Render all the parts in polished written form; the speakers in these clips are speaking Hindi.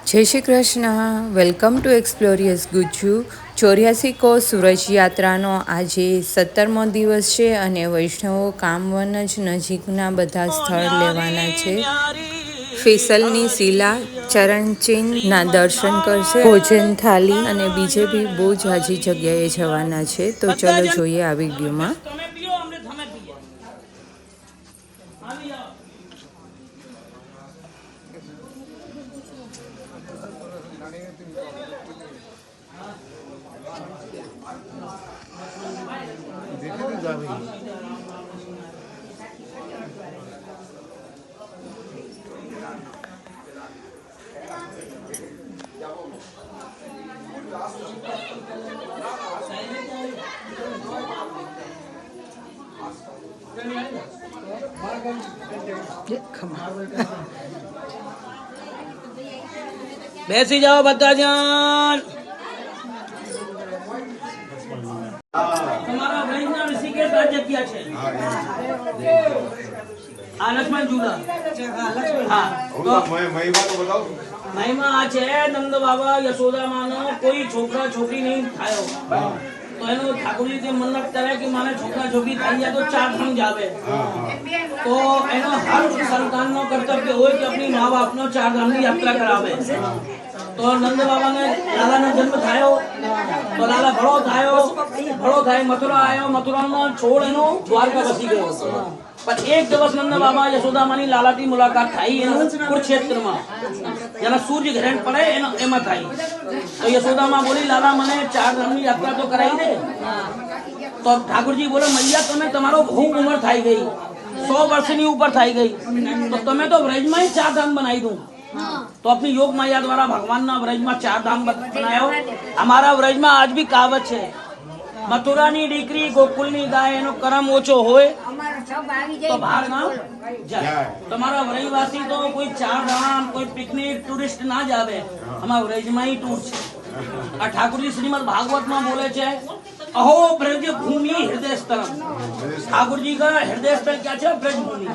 जय Shri Krishna. Welcome to Explorious Gujju. 84 कोस सूरज यात्रानो આજે 17મો દિવસ છે અને વૈષ્ણવો કામવન જ નજીકના બધા સ્થળ લેવાના છે। ફેસલની શિલા, ચરણચિહ્નના દર્શન કરશે, ભોજન થાળી અને બીજે બી બહુ જ હાજી જગ્યાએ જવાના છે। તો ચલો જોઈએ આ વિડીયોમાં। બેસી જાઓ બધા જણ। તમારા ભાઈના ઋષિકેશ આ જગ્યા છે। આ લક્ષ્મણ ઝૂલા। હા તો મહિમા તો બતાવો। મહિમા આ છે નંદ બાબા યશોદા માનો કોઈ છોકરા છોકરી નહીં થાયો તો એનો ઠાકોરજી જે મન્નત કરે કે માને છોકરા છોકરી થઈ જાય તો 4 ધામ જાવે। તો એનો હર સંતાનનો કર્તવ્ય હોય કે अपनी माँ बापનો 4 ધામની યાત્રા કરાવે। तो नंद बाबा ने लाला ने जन्म थायो तो लाला बड़ो थाय मथुरा आयो। मथुरा में छोड़ एनो द्वारका बसी गयो। पर एक दिवस नंद बाबा यशोदा मानी लाला की मुलाकात थाई एनो कुरुक्षेत्र में जना सूर्य ग्रहण पड़े एनो एमा थाई। तो यशोदा मां बोली लाला मने 4 धाम की यात्रा तो कराई दे। तो ठाकुर जी बोले मैया तमे तमारो खूब उम्र थाई गई 100 वर्ष ની ऊपर थाई गई तो तमे तो व्रज में ही 4 धाम बनाई दूं। तो अपनी योग माया द्वारा भगवान ना व्रज में 4 धाम बनायो। हमारा व्रज में आज भी कहावत है मथुरा नी डीकरी गोकुल नी गाय एनो करम ओछो होए तो भाग ना जाए। तुम्हारा व्रजवासी तो कोई 4 धाम कोई पिकनिक टूरिस्ट ना जावे हमारा व्रज में ही टूर छे। और ठाकुर जी श्रीमद् भागवत में बोले छे अहो ब्रज भूमि हृदय स्थल। ठाकुर जी का हृदय स्थल क्या है? ब्रज भूमि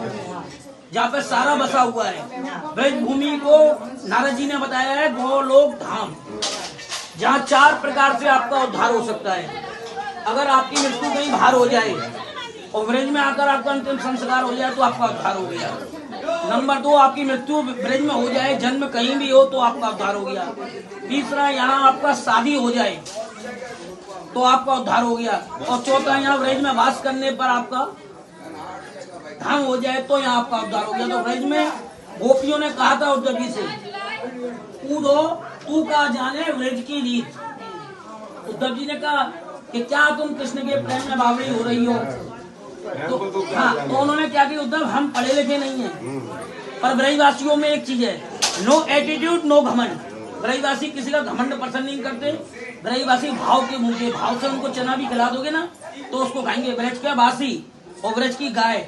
जहाँ पे सारा बसा हुआ है। ब्रज भूमि को नारद जी ने बताया है गोलोक धाम जहाँ 4 प्रकार से आपका उद्धार हो सकता है। अगर आपकी मृत्यु कहीं बाहर हो जाए और ब्रज में आकर आपका अंतिम संस्कार हो जाए तो आपका उद्धार हो गया। नंबर 2 आपकी मृत्यु ब्रज में हो जाए जन्म कहीं भी हो तो आपका उद्धार हो गया। तीसरा यहाँ आपका शादी हो जाए तो आपका उद्धार हो गया। और चौथा यहाँ ब्रज में वास करने पर आपका धाम हो जाए तो यहाँ आपका उद्धार हो गया। तो ब्रज में गोपियों ने कहा था उद्धव जी से कूदो तू का जाने ब्रज की रीत। उद्धव जी ने कहा कि क्या तुम कृष्ण के प्रेम में बावड़ी हो रही हो? तो हाँ तो उन्होंने क्या किया उद्धव हम पढ़े लिखे नहीं है पर ब्रजवासियों में एक चीज है नो एटीट्यूड नो घमंड। ब्रजवासी किसी का घमंड पसंद नहीं करते। ब्रजवासी भाव के मुंह भाव से उनको चना भी खिला दोगे ना तो उसको खाएंगे। ब्रज का वासी और ब्रज की गाय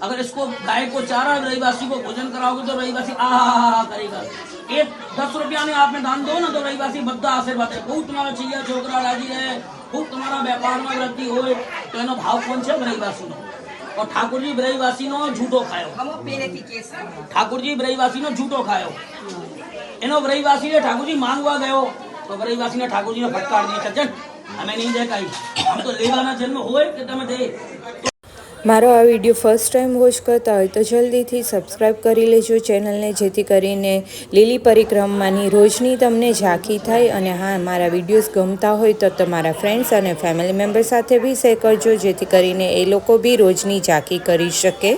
अगर इसको गाय को चारा रविवासी को भोजन कराओगे तो रविवासी आ करेगा। 10 रुपया ने आप में दान दो ना तो रविवासी बद्दा आशीर्वाद है खूब तुम्हारा चाहिए छोकरा राजी रहे खूब तुम्हारा व्यापार में वृद्धि हो। तो एनो भाव कौन है? ब्रजवासी नो। और ठाकुर जी ब्रजवासी नो झूठो खायो। ठाकुर जी ब्रजवासी नो झूठो खायो। एनो ब्रजवासी ने ठाकुर जी मांगवा गयो तो ब्रजवासी ने ठाकुर जी ने फटकार दिया चल हमें नहीं दे कहीं हम तो लेवाना जन्म होए कि तमे दे। મારો આ વિડીયો ફર્સ્ટ ટાઈમ વોચ કરતા હોય તો જલ્દીથી સબસ્ક્રાઈબ કરી લેજો ચેનલને જેથી કરીને લીલી પરિક્રમાની રોજની તમને ઝાંખી થાય। અને હા મારા વિડીયોઝ ગમતા હોય તો તમારા ફ્રેન્ડ્સ અને ફેમિલી મેમ્બર સાથે બી શેર કરજો જેથી કરીને એ લોકો બી રોજની ઝાંખી કરી શકે।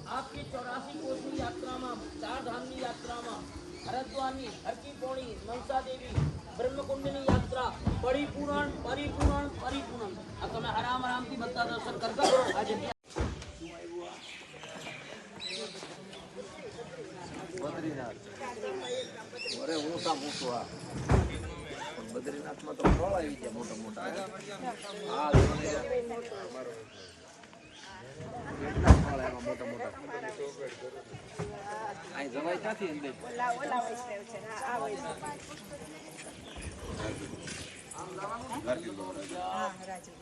आपकी 84 कोसनी यात्रा में 4 धाम की यात्रा में हरिद्वार की हर की पौड़ी मनसा देवी ब्रह्मकुंडनी यात्रा परिपूर्ण परिपूर्ण परिपूर्ण अब तुम्हें आराम आराम की बता दर्शन कर आज अरे मोटा मोटा बद्रीनाथ में तो फल आई गया मोटा मोटा हाँ કેટલા ફળ આવ્યા મોટા મોટા અહીં જવાય ક્યાંથી અંદર ઓલા વૈષ્ણવ છે આ વૈષ્ણવ હા રાજુ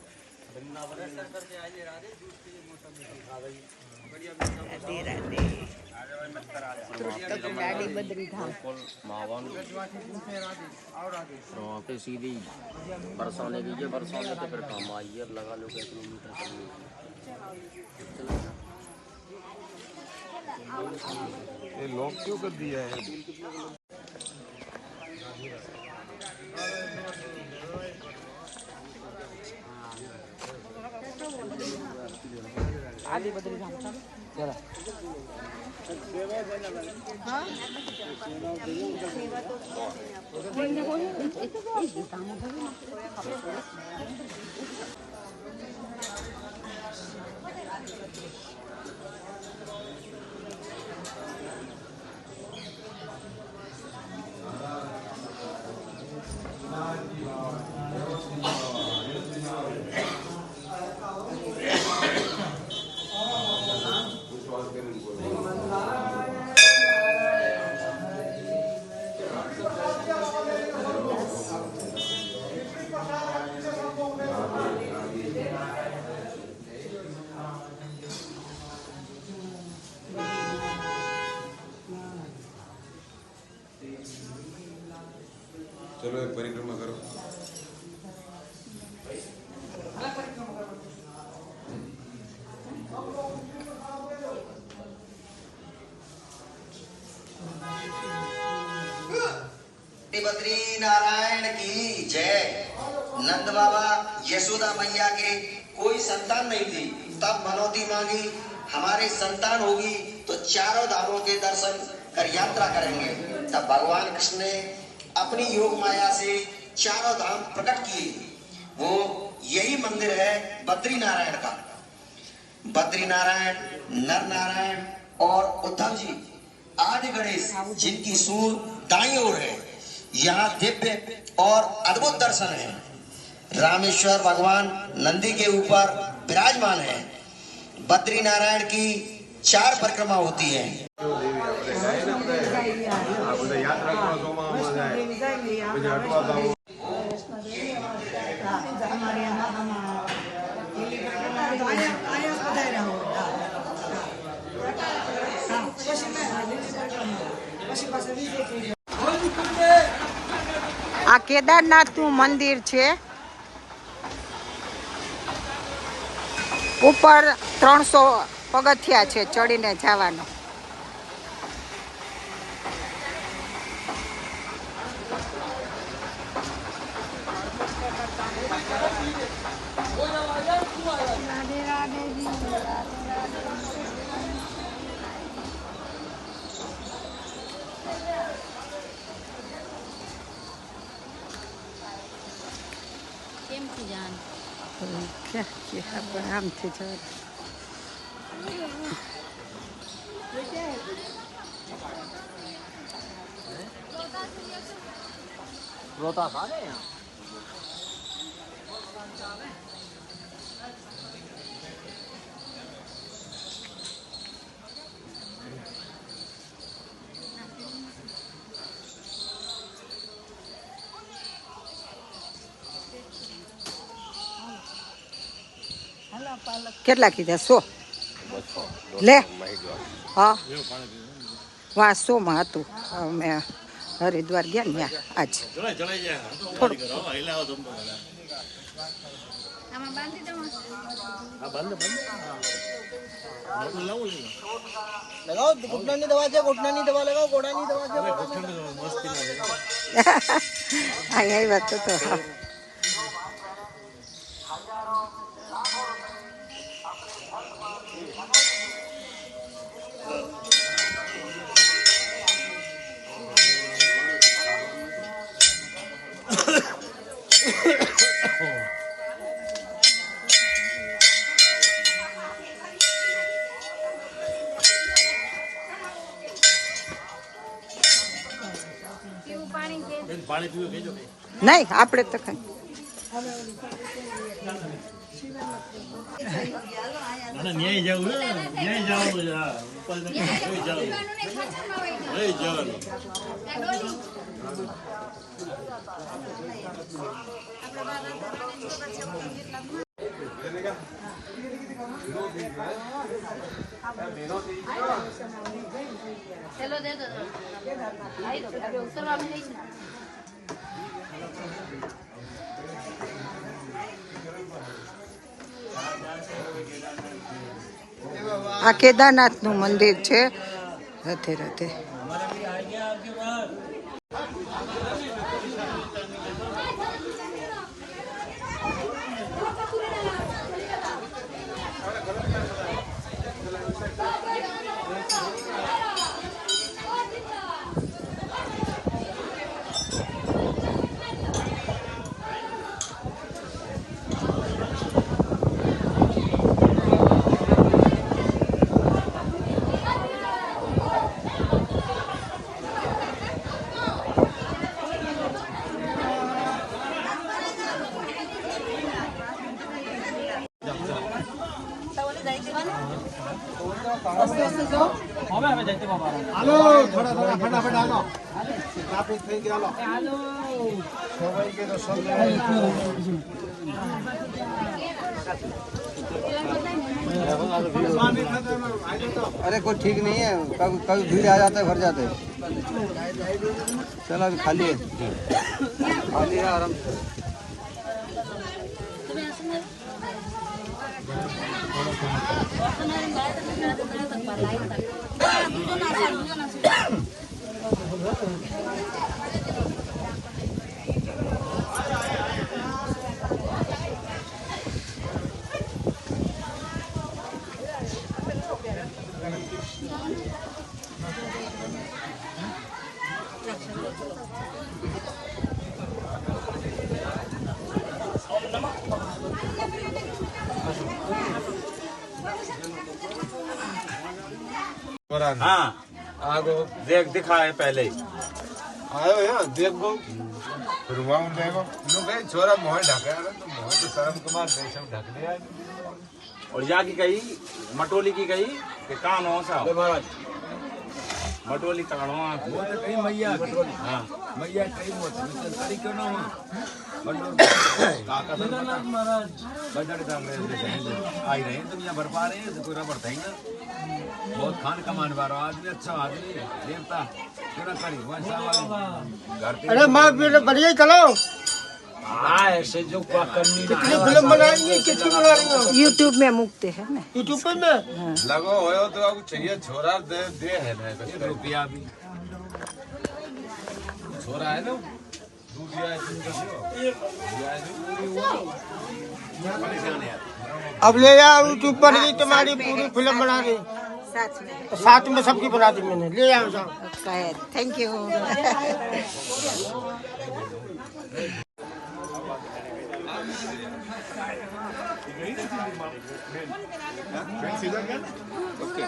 सीधी बरसाने कीजिए बरसाने तो फिर काम आइए अब लगा लो 1 किलोमीटर ये लॉक क्यों कर दिया है? आगे बदली जाम चला हाँ चलो एक परिक्रमा करो। बद्री नारायण की जय। नंद बाबा यशोदा मैया के कोई संतान नहीं थी, तब मनौती मांगी हमारे संतान होगी तो चारों धामों के दर्शन कर यात्रा करेंगे। तब भगवान कृष्ण ने अपनी योग माया से चारों धाम प्रकट किए। वो यही मंदिर है बद्री नारायण का। बद्री नारायण, नर नारायण और उद्धव जी आदि गणेश जिनकी सूर दाईं ओर है, यहाँ दिव्य और अद्भुत दर्शन है। रामेश्वर भगवान नंदी के ऊपर विराजमान है। बद्री नारायण की 4 परिक्रमा होती है। આ કેદારનાથનું મંદિર છે. ઉપર 300 પગથિયા છે ચડીને જવાનો. ક્યાં કે આપણે આમથી જવાનું. રોતા ખા ને યાર. કેટલા કીધા 100 લે હા વાં 100 માં હતું. અમે હરિદ્વાર ગયા ને આજ થોડુંક लगाओ घुटना ની દવા છે, ઘुटना ની દવા लगाओ, घोड़ा ની दवा છે. અહીંયા આવ્યા તો હા. નહીં આપણે તો કઈ चलो दे दो आई दो अभी उतरवा में नहीं ना આ કેદારનાથનું મંદિર છે. રાધે રાધે. હાલો થોડા થોડા ફટાફટ હાલો. ટ્રાફિક થઈ ગયા હાલો. સવાઈ કે તો સબ अरे कोई ठीक नहीं है, कभी कभी भीड़ आ जाता है, भर जाते हैं. चलो अभी खाली है, खाली है आराम से. हाँ आगो देख दिखाए पहले ही आयो यहाँ देख गो फिर वहाँ देखो लो भाई छोरा मोह ढका है तो मोह तो शर्म कुमार दे सब ढक दिया और यहाँ की कही मटोली की कही कि कानो सा महाराज मटोली कानो वो तो कहीं मैया हाँ मैया कहीं मत तारीख क्यों ना वहाँ महाराज बजट का आई रहे हैं दुनिया भर पा रहे हैं तो कोई रबड़ था ही ना बहुत खान कमान वाला आदमी, अच्छा आदमी देवता क्यों ना करी वैसा घर पे अरे माँ बेटा बढ़िया चलो. ऐसे जो करनी कितनी फिल्म बनाएंगे, कितनी बना रही हो? यूट्यूब में मुकते हैं ना. यूट्यूब पे में लगो हो तो अब चाहिए छोरा दे दे है ना कुछ रुपया भी छोरा है ना दूध दिया है तुम अब ले जाओ यूट्यूब पर ही तुम्हारी पूरी फिल्म बना दी, સાથ में साथ में सबकी बना दी मैंने. ले जाओ जाओ. Thank you.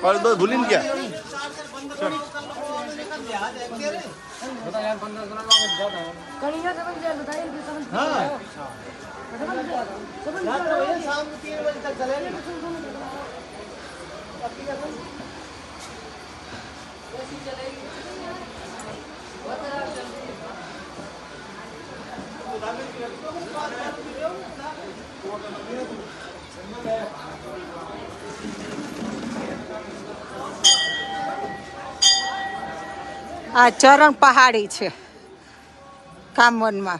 और दो भूलिन क्या शाम 3 बजे तक चलेंगे। આ ચરણ પહાડી છે કામવનમાં.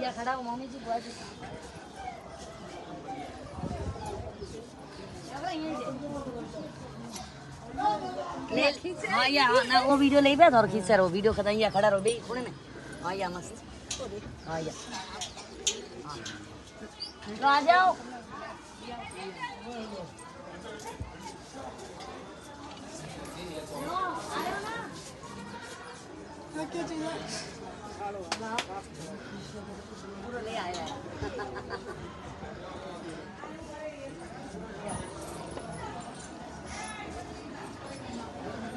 या खड़ा हो मम्मी जी बुआ जी ले हाँ या ना वो वीडियो ले बैठ और खींच रहो वीडियो खत्म या खड़ा रहो बे कोने में हाँ या मस्त हाँ या तो आ जाओ पूरा ले आया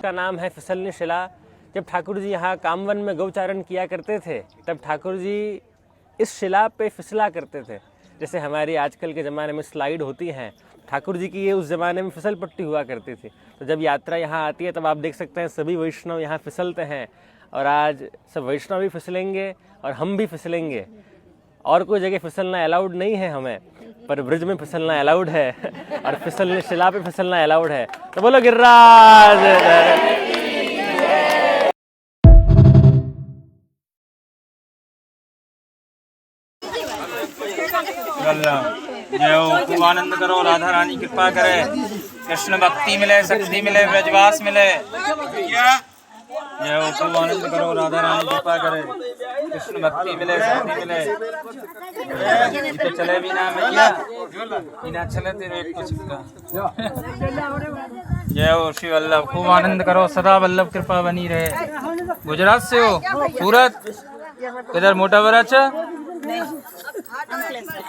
का नाम है फिसलनी शिला। जब ठाकुर जी यहाँ कामवन में गौचारण किया करते थे तब ठाकुर जी इस शिला पे फिसला करते थे। जैसे हमारी आजकल के ज़माने में स्लाइड होती हैं, ठाकुर जी की ये उस ज़माने में फिसल पट्टी हुआ करती थी। तो जब यात्रा यहाँ आती है तब आप देख सकते हैं सभी वैष्णव यहाँ फिसलते हैं और आज सब वैष्णव भी फिसलेंगे और हम भी फिसलेंगे। और कोई जगह फिसलना अलाउड नहीं है हमें, पर ब्रिज में फिसलना अलाउड है और फिसलने शिला पे फिसलना अलाउड है। तो बोलो गिरिराज। जय हो, खूब आनंद करो, राधा रानी कृपा करे, कृष्ण भक्ति मिले, शक्ति मिले, ब्रजवास मिले। जय हो, खूब आनंद करो, राधा रानी कृपा करे, कृष्ण भक्ति मिले, शक्ति मिले। तो चले बिना मैया बिना चले तेरे एक कुछ का। जय हो श्री वल्लभ, खूब आनंद करो, सदा वल्लभ कृपा बनी रहे। गुजरात से हो? सूरत? इधर मोटा बराच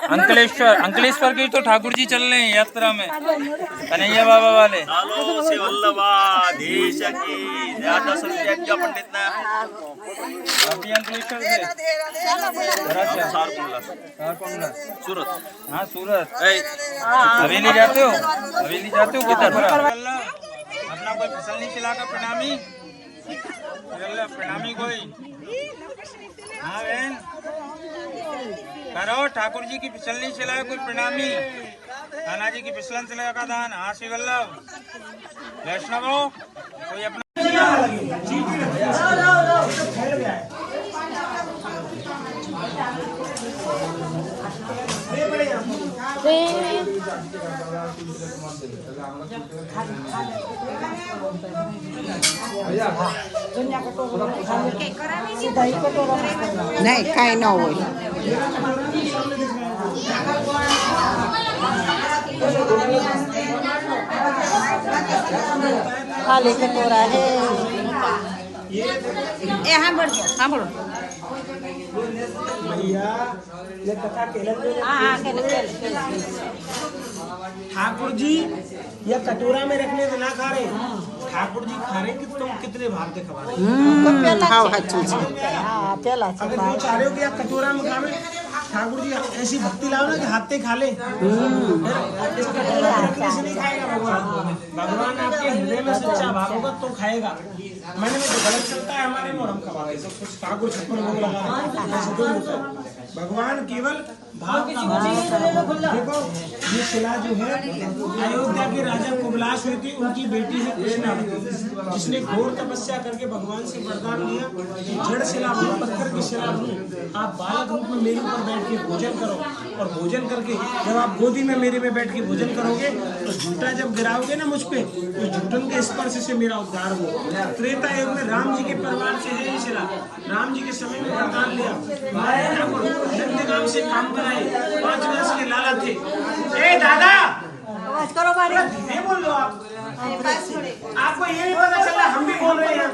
अंकलेश्वर। अंकलेश्वर की तो ठाकुर जी चल रहे हैं यात्रा में, कन्हैया बाबा वाले। अभी अंकलेश्वर से सूरत। हाँ सूरत। हवेली जाते हो? हवेली जाते हो किधर? अपना कोई फिसलनी शिला का प्रणामी? प्रणामी कोई? हाँ बहन करो, ठाकुर जी की फिसलनी शिला कोई प्रणामी, कान्हा जी की फिसलन शिला का दान। हाँ श्री वल्लभ वैष्णवों कोई अपना નહીં કાંઈ ન હોય. ખાલી કટોરા હે એ સાંભળજો સાંભળો. ठाकुर जी या कटोरा में रखने से ना खा रहे, ठाकुर जी खा रहे कि तुम कितने भाग के खा रहे। ખાવ સાચું છે. પેલા अगर तुम चाह रहे हो कि आप कटोरा में खावे, ठाकुर जी ऐसी भक्ति लाओ ना कि हाथे खा ले। इस कटोरा में रखने से नहीं खाएगा भगवान। भगवान आपके हृदय में सच्चा भाव होगा तो खाएगा। मैंने में जो गलत चलता है हमारे में और हम खवाते सब कुछ। ठाकुर छप्पन भोग लगा, ऐसे थोड़ी होता है। भगवान केवल भाव का देखो ये शिला जो है अयोध्या के राजा कुबलाश हुए थे, उनकी बेटी है कृष्णावती, जिसने घोर तपस्या करके भगवान से वरदान लिया कि जड़ शिला बनूं, पत्थर की शिला बनूं, आप बालक रूप में मेरे ऊपर बैठ के भोजन करो, और भोजन करके जब आप गोदी में मेरे में बैठ के भोजन करोगे तो झूठा जब गिराओगे ना मुझ पे, तो झूठन के स्पर्श से मेरा उद्धार हो। त्रेता युग में राम जी के परिवार से है ये शिला, राम जी के समय में वरदान लिया, नंदगांव से काम कराए, 5 वर्ष के लाला थे। ए दादा करो धीरे बोल लो आप, आपको ये नहीं पता चला हम भी बोल रहे हैं।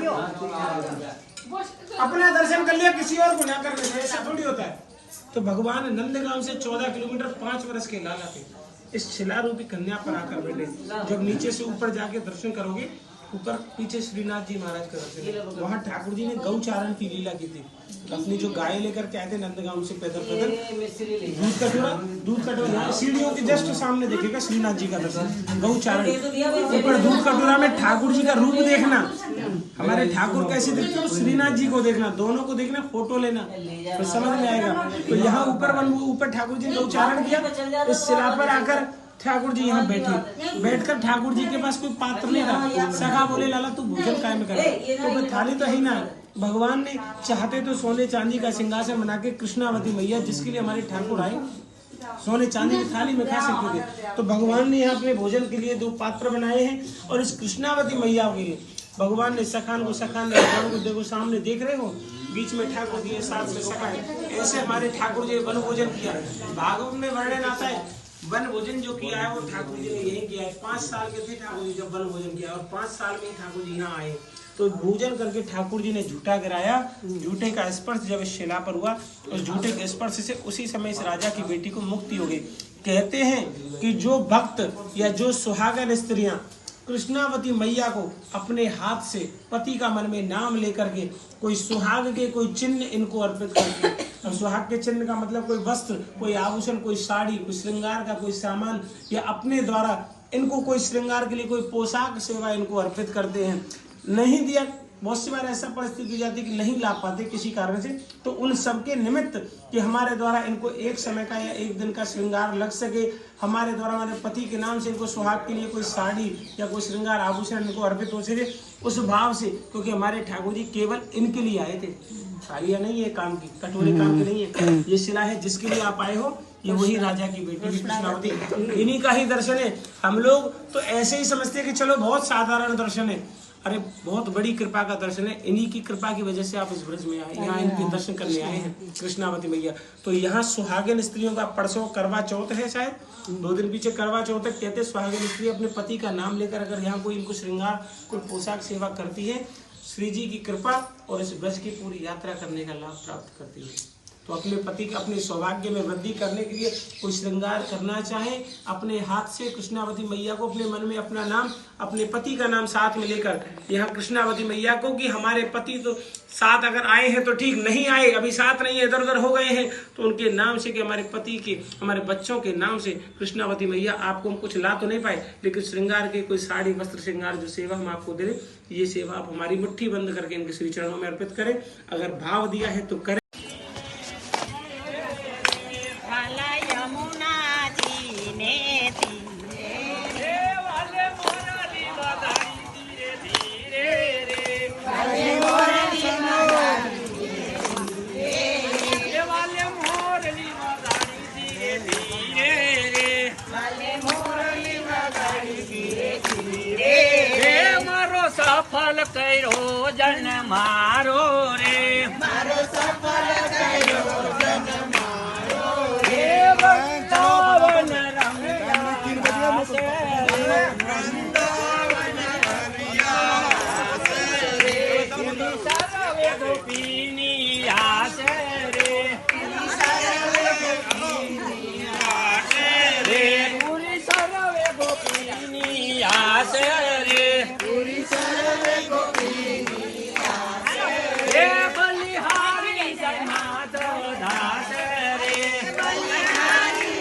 अपना दर्शन कर लिया, किसी और को ना कर ले, ऐसा थोड़ी होता है। तो भगवान नंदगांव से 14 किलोमीटर 5 वर्ष के लाला थे, इस शिला रूपी कन्या पर आकर बैठे। जब नीचे से ऊपर जाके दर्शन करोगे, ऊपर पीछे श्रीनाथ जी महाराज का दर्शन, वहाँ ठाकुर जी ने गौचारण की लीला की थी। अपनी जो गाय लेकर के आए थे नंदगांव से पैदल दूध कटोरा सीढ़ियों के जस्ट सामने देखेगा श्रीनाथ जी का दर्शन, गौचारण। ऊपर दूध कटोरा में ठाकुर जी का रूप देखना, हमारे ठाकुर कैसे दिखते हो, श्रीनाथ जी को देखना, दोनों को देखना, फोटो लेना, तो समझ में आएगा। तो यहाँ ऊपर ठाकुर जी ने गौचारण किया, इस शिला पर आकर ठाकुर जी यहाँ बैठकर ठाकुर जी के पास कोई पात्र नहीं था। सखा बोले लाला तू भोजन काय में कर, तो थाली तो है ना। भगवान ने चाहते तो सोने चांदी का सिंहासन बना के कृष्णावती मैया, जिसके लिए हमारे ठाकुर आए, सोने चांदी की थाली में खा सकते थे। तो भगवान ने यहाँ अपने भोजन के लिए 2 पात्र बनाए हैं, और इस कृष्णावती मैया के लिए भगवान ने सखान को देखो सामने देख रहे हो, बीच में ठाकुर जी, साथ में सखा है। ऐसे हमारे ठाकुर जी वन भोजन किया। भागवत में वर्णन आता है वन भोजन जो किया है वो ठाकुर जी ने यही किया है। 5 साल के थे ठाकुर जी जब वन भोजन किया, और 5 साल में ही ठाकुर जी यहाँ आए। तो भोजन करके ठाकुर जी ने झूठा गिराया, झूठे का स्पर्श जब इस शिला पर हुआ, उस झूठे के स्पर्श से उसी समय इस राजा की बेटी को मुक्ति हो गई। कहते हैं कि जो भक्त या जो सुहागन स्त्रियां कृष्णावती मैया को अपने हाथ से पति का मन में नाम लेकर के कोई सुहाग के कोई चिन्ह इनको अर्पित करती है। और सुहाग के चिन्ह का मतलब कोई वस्त्र, कोई आभूषण, कोई साड़ी, कोई श्रृंगार का कोई सामान, या अपने द्वारा इनको कोई श्रृंगार के लिए कोई पोशाक सेवा इनको अर्पित करते हैं। नहीं दिया, बहुत सी बार ऐसा परिस्थिति जाती है कि नहीं ला पाते किसी कारण से, तो उन सबके निमित्त कि हमारे द्वारा इनको एक समय का या एक दिन का श्रृंगार लग सके, हमारे द्वारा हमारे पति के नाम से इनको सुहाग के लिए कोई साड़ी या कोई श्रृंगार आभूषण इनको अर्पित हो सके, उस भाव से, क्योंकि हमारे ठाकुर जी केवल इनके लिए आए थे। थालियां नहीं है काम की, कटोरे काम की नहीं है, ये शिला है जिसके लिए आप आए हो, ये वही राजा की बेटी कृष्णावती, इन्हीं का ही दर्शन है। हम लोग तो ऐसे ही समझते हैं कि चलो बहुत साधारण दर्शन है, अरे बहुत बड़ी कृपा का दर्शन है। इन्हीं की कृपा की वजह से आप इस ब्रज में आए, यहाँ इनके दर्शन करने आए हैं कृष्णावती मैया। तो यहाँ सुहागिन स्त्रियों का परसों करवा चौथ है, शायद 2 दिन पीछे करवा चौथ है। कहते सुहागिन स्त्री अपने पति का नाम लेकर अगर यहाँ कोई इनको श्रृंगार, कोई पोशाक सेवा करती है, श्री जी की कृपा और इस ब्रज की पूरी यात्रा करने का लाभ प्राप्त करती है। तो अपने पति के अपने सौभाग्य में वृद्धि करने के लिए कोई श्रृंगार करना चाहे, अपने हाथ से कृष्णावती मैया को अपने मन में अपना नाम, अपने पति का नाम साथ में लेकर यहाँ कृष्णावती मैया को, कि हमारे पति तो साथ अगर आए हैं तो ठीक, नहीं आए, अभी साथ नहीं है, इधर उधर हो गए हैं, तो उनके नाम से, कि हमारे पति के, हमारे बच्चों के नाम से कृष्णावती मैया आपको हम कुछ ला तो नहीं पाए, लेकिन श्रृंगार के कोई साड़ी वस्त्र श्रृंगार जो सेवा हम आपको दे रहे, ये सेवा आप हमारी मुट्ठी बंद करके इनके श्री चरणों में अर्पित करें। अगर भाव दिया है तो करें। सफल करो जन मारो रे, मारो सफल करो जन मारो रे, वृंदावन रमया से रे, वृंदावन रमया से रे, तुम सर्वे गोपिनी आस रे, सर्वे गोपिनी आस रे, पूरी सर्वे गोपिनी आस रे, पूरी सर्वे गोपिनी आस रे, बलिहारी जगन्नाथ दास रे, बलिहारी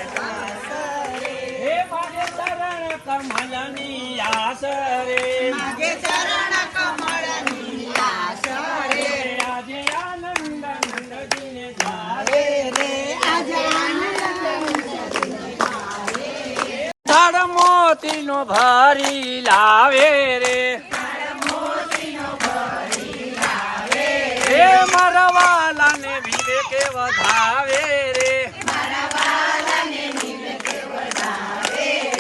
दास रे, हे मागे चरण कमलनी आस रे, मागे चरण कमलनी आस रे, राधे आनंद नंद जी ने जाए रे, મોતીનો ભરી લાવે રે એ મારા વાલાને વિવેકે વધાવે રે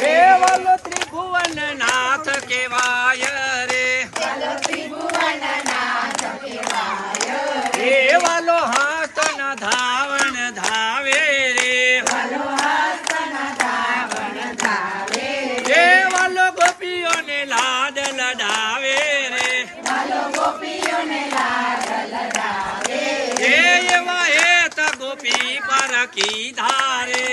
એ વાલો ત્રિભુવન નાથ કેવાય રે એ વાલો હસ્ત ન ધાવણ ધાવે રે એ વાલો ગોપીઓને લાડ લડાવે રે એ એવા હેત ગોપી પર કીધા રે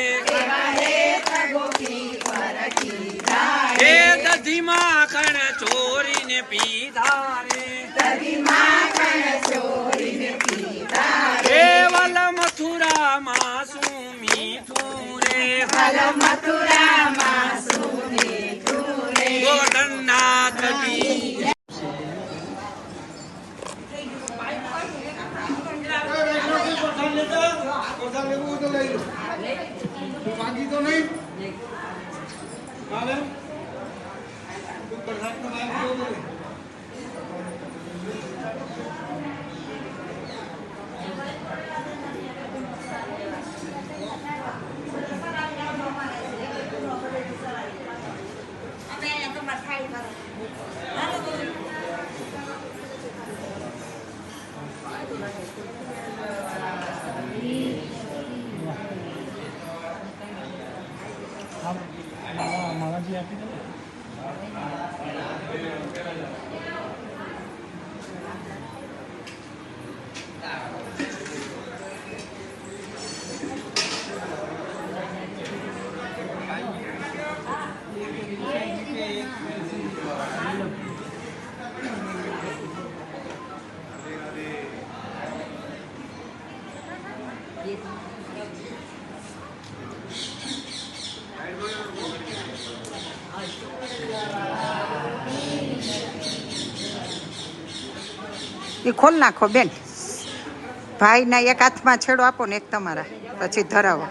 એ દધી માખણ ચોરીને પીધા રે એ વાલા મથુરામાં શું મીઠું રે ગોરધનનાથ કી એ ખોલ નાખો બેન. ભાઈના એક હાથમાં છેડો આપો ને એક તમારા, પછી ધરાવો.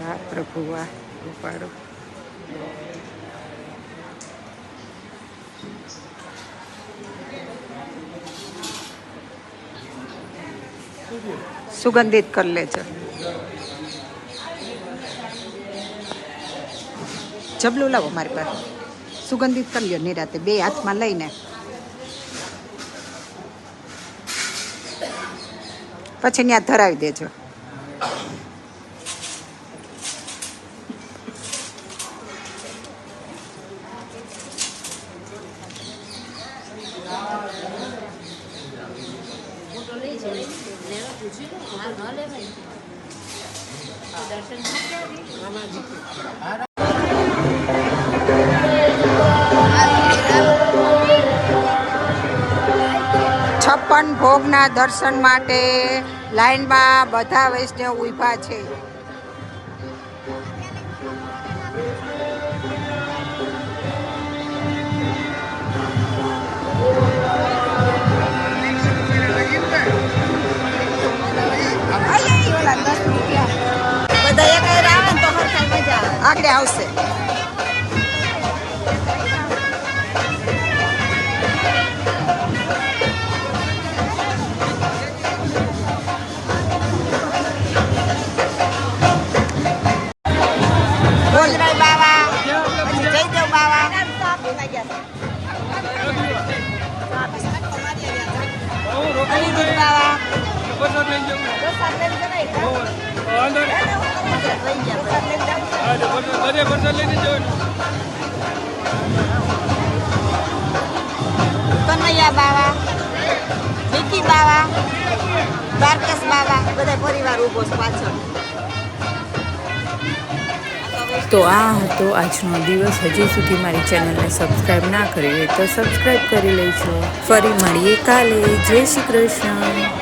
વાહ પ્રભુ વાહ, ઉપાડો. સુગંધિત કરી લેજો. જબલું લાવો મારી પાસે, સુગંધિત કરી લ્યો નિરાતે બે હાથમાં લઈને. પછી ત્યાં ધરાવી દેજો. છપ્પન ભોગના દર્શન માટે લાઈનમાં બધા વૈષ્ણવ ઊભા છે. આગળ આવશે. બોલરાય બાવા, પછી જયદેવ બાવા. અનિરુદ્ધ બાવા. કનૈયા બાવા, વિકી બાવા, દ્વારકેશ બાવા, બધા પરિવાર ઉભો છે પાછળ. તો આ હતો આજનો દિવસ. હજી સુધી મારી ચેનલને સબસ્ક્રાઈબ ના કરી હોય તો સબસ્ક્રાઈબ કરી લેજો. ફરી મળીએ કાલે. જય શ્રી કૃષ્ણ.